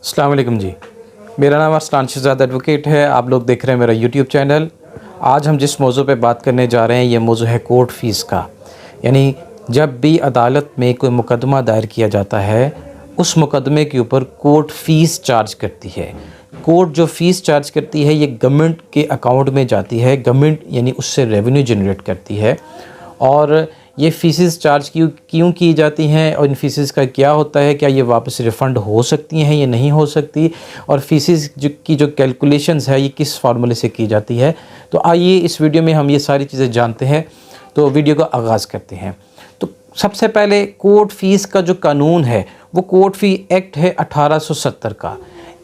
अस्सलाम वालेकुम जी। मेरा नाम अरसलान शहज़ाद एडवोकेट है। आप लोग देख रहे हैं मेरा यूट्यूब चैनल। आज हम जिस मौजू पे बात करने जा रहे हैं ये मौजू है कोर्ट फ़ीस का। यानी जब भी अदालत में कोई मुकदमा दायर किया जाता है उस मुकदमे के ऊपर कोर्ट फ़ीस चार्ज करती है। कोर्ट जो फ़ीस चार्ज करती है ये गवर्नमेंट के अकाउंट में जाती है। गवर्नमेंट यानी उससे रेवेन्यू जनरेट करती है। और ये फ़ीसेस चार्ज क्यों की जाती हैं और इन फ़ीसेस का क्या होता है, क्या ये वापस रिफ़ंड हो सकती हैं या नहीं हो सकती, और फ़ीसेस की जो कैलकुलेशंस है ये किस फार्मूले से की जाती है। तो आइए इस वीडियो में हम ये सारी चीज़ें जानते हैं। तो वीडियो का आगाज़ करते हैं। तो सबसे पहले कोर्ट फ़ीस का जो कानून है वो कोर्ट फ़ी एक्ट है 1870 का।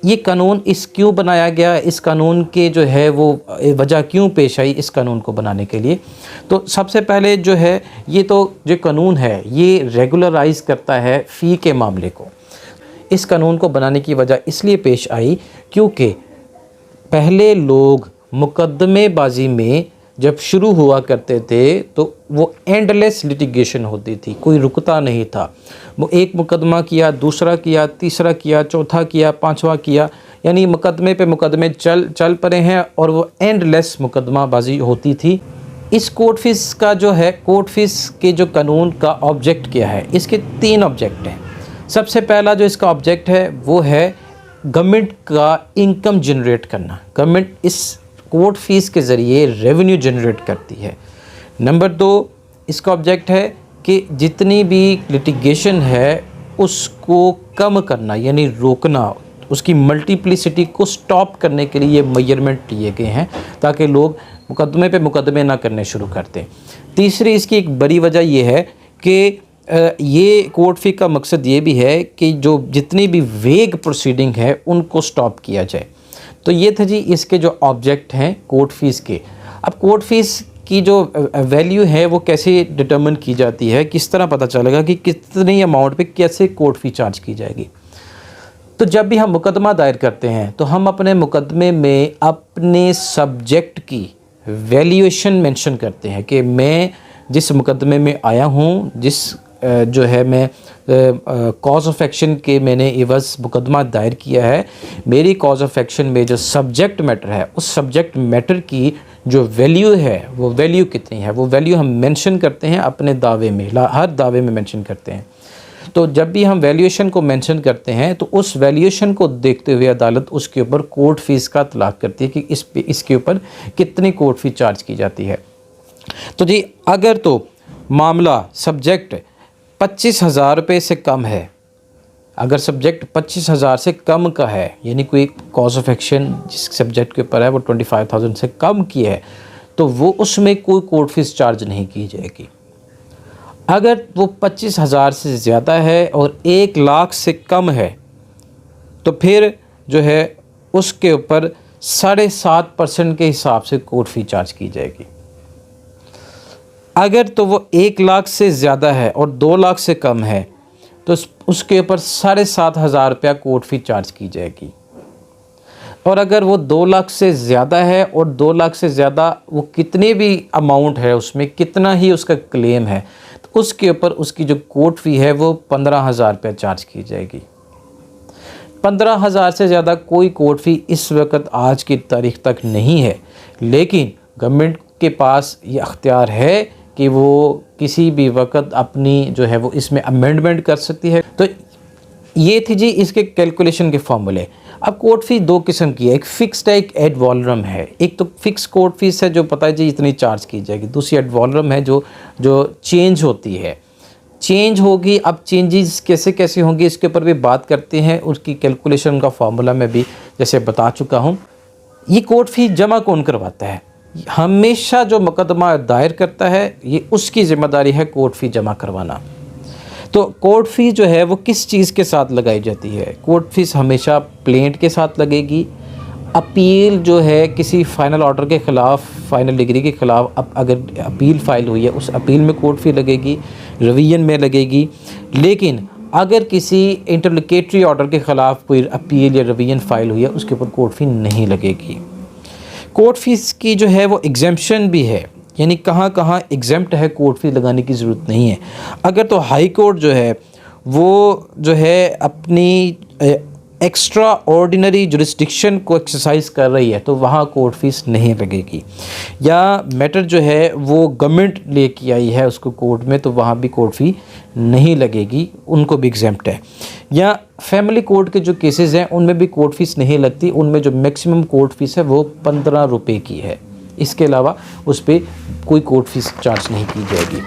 ये कानून क्यों बनाया गया, इस कानून के जो है वो वजह क्यों पेश आई इस कानून को बनाने के लिए। तो सबसे पहले जो है ये तो जो कानून है ये रेगुलराइज़ करता है फ़ी के मामले को। इस कानून को बनाने की वजह इसलिए पेश आई क्योंकि पहले लोग मुकदमेबाजी में जब शुरू हुआ करते थे तो वो एंडलेस लिटिगेशन होती थी, कोई रुकता नहीं था। वो एक मुकदमा किया, दूसरा किया, तीसरा किया, चौथा किया, पांचवा किया, यानी मुकदमे पे मुकदमे चल पड़े हैं और वो एंडलेस मुकदमाबाजी होती थी। इस कोर्ट फ़ीस का जो है कोर्ट फ़ीस के जो कानून का ऑब्जेक्ट क्या है, इसके 3 ऑब्जेक्ट हैं। सबसे पहला जो इसका ऑब्जेक्ट है वो है गवर्नमेंट का इनकम जनरेट करना। गवर्नमेंट इस कोर्ट फ़ीस के ज़रिए रेवेन्यू जनरेट करती है। नंबर 2 इसका ऑब्जेक्ट है कि जितनी भी लिटिगेशन है उसको कम करना यानी रोकना, उसकी मल्टीप्लिसिटी को स्टॉप करने के लिए ये मेजरमेंट लिए गए हैं ताकि लोग मुकदमे पे मुकदमे ना करने शुरू कर दें। तीसरी इसकी एक बड़ी वजह ये है कि ये कोर्ट फ़ी का मकसद ये भी है कि जो जितनी भी वेग प्रोसीडिंग है उनको स्टॉप किया जाए। तो ये थे जी इसके जो ऑब्जेक्ट हैं कोर्ट फ़ीस के। अब कोर्ट फ़ीस की जो वैल्यू है वो कैसे डिटरमिन की जाती है, किस तरह पता चलेगा कि कितनी अमाउंट पे कैसे कोर्ट फ़ी चार्ज की जाएगी। तो जब भी हम मुकदमा दायर करते हैं तो हम अपने मुकदमे में अपने सब्जेक्ट की वैल्यूएशन मेंशन करते हैं कि मैं जिस मुकदमे में आया हूँ, जिस जो है मैं कॉज ऑफ एक्शन के मैंने एवज़ मुकदमा दायर किया है, मेरी कॉज ऑफ एक्शन में जो सब्जेक्ट मैटर है उस सब्जेक्ट मैटर की जो वैल्यू है वो वैल्यू कितनी है, वो वैल्यू हम मेंशन करते हैं अपने दावे में, हर दावे में मेंशन करते हैं। तो जब भी हम वैल्यूएशन को मेंशन करते हैं तो उस वैल्यूएशन को देखते हुए अदालत उसके ऊपर कोर्ट फ़ीस का तलाक करती है कि इसके ऊपर कितनी कोर्ट फ़ी चार्ज की जाती है। तो जी अगर तो मामला सब्जेक्ट 25,000 रुपये से कम है, अगर सब्जेक्ट 25,000 से कम का है यानी कोई कॉज ऑफ एक्शन जिस सब्जेक्ट के ऊपर है वो 25,000 से कम की है तो वो उसमें कोई कोर्ट फ़ीस चार्ज नहीं की जाएगी। अगर वो 25,000 से ज़्यादा है और 1 लाख से कम है तो फिर जो है उसके ऊपर 7.5% के हिसाब से कोर्ट फ़ी चार्ज की जाएगी। अगर तो वो 1 लाख से ज़्यादा है और 2 लाख से कम है तो उसके ऊपर 7,500 रुपया कोर्ट फ़ी चार्ज की जाएगी। और अगर वो 2 लाख से ज़्यादा है और 2 लाख से ज़्यादा वो कितने भी अमाउंट है उसमें कितना ही उसका क्लेम है तो उसके ऊपर उसकी जो कोर्ट फ़ी है वो 15,000 रुपया चार्ज की जाएगी। 15,000 से ज़्यादा कोई कोर्ट फ़ी इस वक्त आज की तारीख़ तक नहीं है, लेकिन गवर्नमेंट के पास ये अख्तियार है कि वो किसी भी वक्त अपनी जो है वो इसमें अमेंडमेंट कर सकती है। तो ये थी जी इसके कैलकुलेशन के फार्मूले। अब कोर्ट फ़ी 2 किस्म की है, एक फ़िक्स्ड है, एक एड वॉलरम है। एक तो फ़िक्स कोर्ट फ़ीस है जो पता है जी इतनी चार्ज की जाएगी, दूसरी एड वॉलरम है जो चेंज होती है, चेंज होगी। अब चेंजेस कैसे कैसे होंगी इसके ऊपर भी बात करते हैं, उसकी कैलकुलेशन का फार्मूला मैं भी जैसे बता चुका हूँ। ये कोर्ट फ़ी जमा कौन करवाता है? हमेशा जो मुकदमा दायर करता है ये उसकी ज़िम्मेदारी है कोर्ट फ़ी जमा करवाना। तो कोर्ट फ़ी जो है वो किस चीज़ के साथ लगाई जाती है? कोर्ट फ़ीस हमेशा प्लेंट के साथ लगेगी। अपील जो है किसी फ़ाइनल ऑर्डर के ख़िलाफ़, फ़ाइनल डिग्री के ख़िलाफ़ अगर अपील फ़ाइल हुई है उस अपील में कोर्ट फ़ी लगेगी, रिवीजन में लगेगी। लेकिन अगर किसी इंटरलोकेटरी ऑर्डर के ख़िलाफ़ कोई अपील या रिवीजन फ़ाइल हुई है उसके ऊपर कोर्ट फ़ी नहीं लगेगी। कोर्ट फ़ीस की जो है वो एग्जेम्पशन भी है, यानी कहाँ कहाँ एग्जेम्प्ट है, कोर्ट फ़ी लगाने की ज़रूरत नहीं है। अगर तो हाई कोर्ट जो है वो जो है अपनी एक्स्ट्रा ऑर्डिनरी जुरिस्डिक्शन को एक्सरसाइज कर रही है तो वहाँ कोर्ट फीस नहीं लगेगी। या मैटर जो है वो गवर्नमेंट लेके आई है उसको कोर्ट में, तो वहाँ भी कोर्ट फी नहीं लगेगी, उनको भी एग्जेम्प्ट है। या फैमिली कोर्ट के जो केसेस हैं उनमें भी कोर्ट फीस नहीं लगती, उनमें जो मैक्सिमम कोर्ट फीस है वो 15 रुपये की है। इसके अलावा उस पर कोई कोर्ट फीस चार्ज नहीं की जाएगी।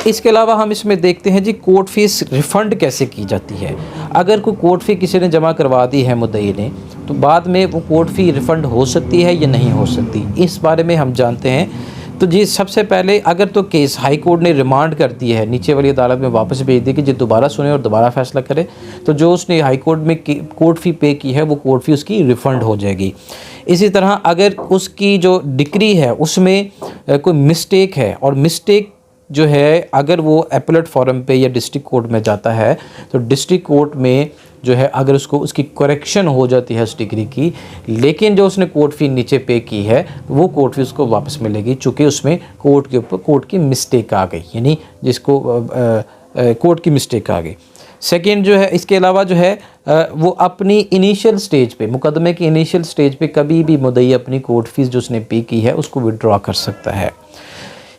इसके अलावा हम इसमें देखते हैं जी कोर्ट फीस रिफ़ंड कैसे की जाती है। अगर कोई कोर्ट फ़ी किसी ने जमा करवा दी है मुद्दई ने, तो बाद में वो कोर्ट फ़ी रिफ़ंड हो सकती है या नहीं हो सकती, इस बारे में हम जानते हैं। तो जी सबसे पहले अगर तो केस हाई कोर्ट ने रिमांड कर दी है, नीचे वाली अदालत में वापस भेज दी कि जो दोबारा सुने और दोबारा फैसला करे, तो जो उसने हाई कोर्ट में कोर्ट फ़ी पे की है वो कोर्ट फ़ी उसकी रिफ़ंड हो जाएगी। इसी तरह अगर उसकी जो डिक्री है उसमें कोई मिस्टेक है, और मिस्टेक जो है अगर वो एपेलेट फॉरम पे या डिस्ट्रिक्ट कोर्ट में जाता है, तो डिस्ट्रिक्ट कोर्ट में जो है अगर उसको उसकी करेक्शन हो जाती है उस डिग्री की, लेकिन जो उसने कोर्ट फ़ी नीचे पे की है वो कोर्ट फ़ी उसको वापस मिलेगी, चूँकि उसमें कोर्ट के ऊपर कोर्ट की मिस्टेक आ गई, यानी जिसको कोर्ट की मिस्टेक आ गई। सेकेंड जो है इसके अलावा जो है वो अपनी इनिशियल स्टेज पे, मुकदमे की इनिशियल स्टेज पे कभी भी मुद्दई अपनी कोर्ट फ़ीस जो उसने पे की है उसको विड्रॉ कर सकता है।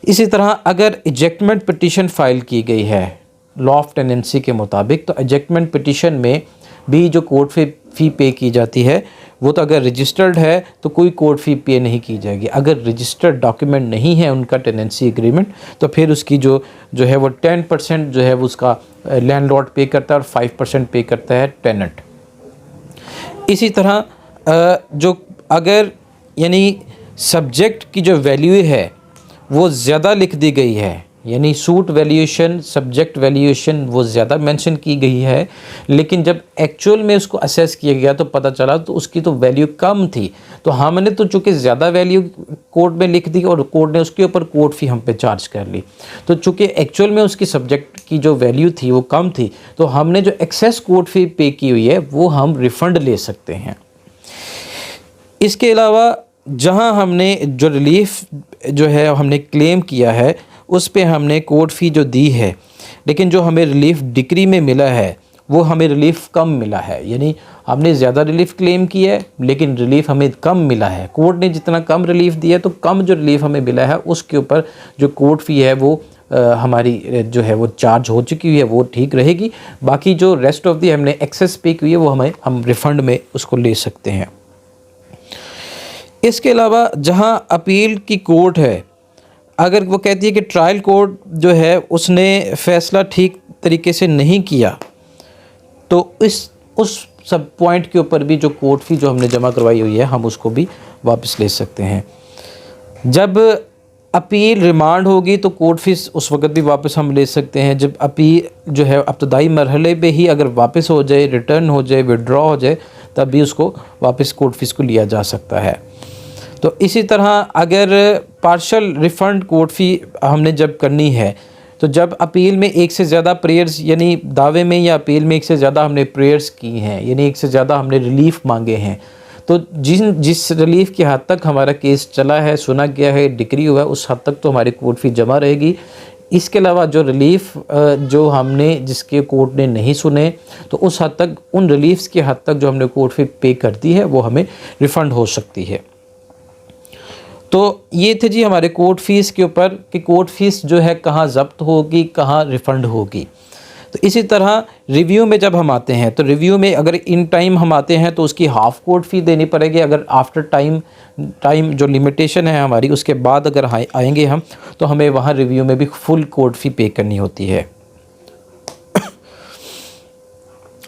इसी तरह अगर इजेक्टमेंट पिटीशन फ़ाइल की गई है लॉ ऑफ टेनेंसी के मुताबिक, तो इजेक्टमेंट पिटीशन में भी जो कोर्ट फ़ी पे की जाती है वो तो अगर रजिस्टर्ड है तो कोई कोर्ट फ़ी पे नहीं की जाएगी। अगर रजिस्टर्ड डॉक्यूमेंट नहीं है उनका टेनेंसी एग्रीमेंट, तो फिर उसकी जो है वो 10% जो है वो उसका लैंडलॉर्ड पे करता है और 5% पे करता है टेनेंट। इसी तरह जो अगर यानी सब्जेक्ट की जो वैल्यू है वो ज़्यादा लिख दी गई है, यानी सूट वैल्यूएशन सब्जेक्ट वैल्यूएशन वो ज़्यादा मेंशन की गई है, लेकिन जब एक्चुअल में उसको असेस किया गया तो पता चला तो उसकी तो वैल्यू कम थी, तो हमने तो चूँकि ज़्यादा वैल्यू कोर्ट में लिख दी और कोर्ट ने उसके ऊपर कोर्ट फ़ी हम पे चार्ज कर ली। तो चूँकि एक्चुअल में उसकी सब्जेक्ट की जो वैल्यू थी वो कम थी, तो हमने जो एक्सेस कोर्ट फ़ी पे की हुई है वो हम रिफ़ंड ले सकते हैं। इसके अलावा जहां हमने जो रिलीफ जो है हमने क्लेम किया है उस पे हमने कोर्ट फ़ी जो दी है, लेकिन जो हमें रिलीफ डिक्री में मिला है वो हमें रिलीफ कम मिला है, यानी हमने ज़्यादा रिलीफ क्लेम किया है लेकिन रिलीफ हमें कम मिला है। कोर्ट ने जितना कम रिलीफ दिया तो कम जो रिलीफ हमें मिला है उसके ऊपर जो कोर्ट फ़ी है वो हमारी जो है वो चार्ज हो चुकी हुई है वो ठीक रहेगी। बाकी जो रेस्ट ऑफ दी हमने एक्सेस पे की हुई है वो हम रिफ़ंड में उसको ले सकते हैं। इसके अलावा जहां अपील की कोर्ट है, अगर वो कहती है कि ट्रायल कोर्ट जो है उसने फ़ैसला ठीक तरीके से नहीं किया, तो उस सब पॉइंट के ऊपर भी जो कोर्ट फ़ी जो हमने जमा करवाई हुई है हम उसको भी वापस ले सकते हैं। जब अपील रिमांड होगी तो कोर्ट फ़ीस उस वक्त भी वापस हम ले सकते हैं। जब अपील जो है इब्तदाई मरहले पे ही अगर वापस हो जाए, रिटर्न हो जाए, विड्रॉ हो जाए, तब भी उसको वापस कोर्ट फ़ीस को लिया जा सकता है। तो इसी तरह अगर पार्शल रिफ़ंड कोर्ट फ़ी हमने जब करनी है, तो जब अपील में एक से ज़्यादा प्रेयर्स यानी दावे में या अपील में एक से ज़्यादा हमने प्रेयर्स की हैं, यानी एक से ज़्यादा हमने रिलीफ़ मांगे हैं, तो जिस रिलीफ़ की हद तक हमारा केस चला है, सुना गया है, डिक्री हुआ है, उस हद तक तो हमारी कोर्ट फ़ी जमा रहेगी। इसके अलावा जो रिलीफ़ जो हमने जिसके कोर्ट ने नहीं सुने, तो उस हद तक उन रिलीफ़्स की हद तक जो हमने कोर्ट फ़ी पे कर दी है वो हमें रिफ़ंड हो सकती है। तो ये थे जी हमारे कोर्ट फ़ीस के ऊपर कि कोर्ट फ़ीस जो है कहाँ ज़ब्त होगी, कहाँ रिफ़ंड होगी। तो इसी तरह रिव्यू में जब हम आते हैं, तो रिव्यू में अगर इन टाइम हम आते हैं तो उसकी हाफ़ कोर्ट फ़ी देनी पड़ेगी। अगर आफ्टर टाइम जो लिमिटेशन है हमारी उसके बाद अगर आएंगे हम, तो हमें वहाँ रिव्यू में भी फुल कोर्ट फ़ी पे करनी होती है।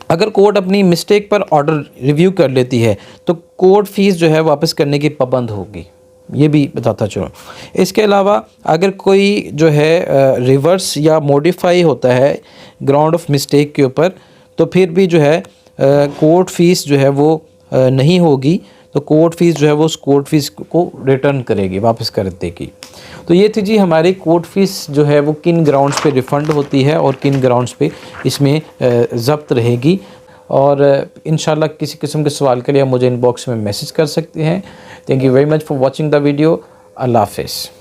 अगर कोर्ट अपनी मिस्टेक पर ऑर्डर रिव्यू कर लेती है तो कोर्ट फ़ीस जो है वापस करने की पाबंद होगी, ये भी बताता चलो। इसके अलावा अगर कोई जो है रिवर्स या मॉडिफाई होता है ग्राउंड ऑफ मिस्टेक के ऊपर, तो फिर भी जो है कोर्ट फ़ीस जो है वो नहीं होगी, तो कोर्ट फ़ीस जो है वो उस कोर्ट फ़ीस को रिटर्न करेगी, वापस कर देगी। तो ये थी जी हमारी कोर्ट फ़ीस जो है वो किन ग्राउंड्स पे रिफ़ंड होती है और किन ग्राउंड्स पे इसमें ज़ब्त रहेगी। और इंशाल्लाह किसी किस्म के सवाल के लिए मुझे इनबॉक्स में मैसेज कर सकते हैं। Thank you very much for watching the video. अल्लाह हाफ़िज़।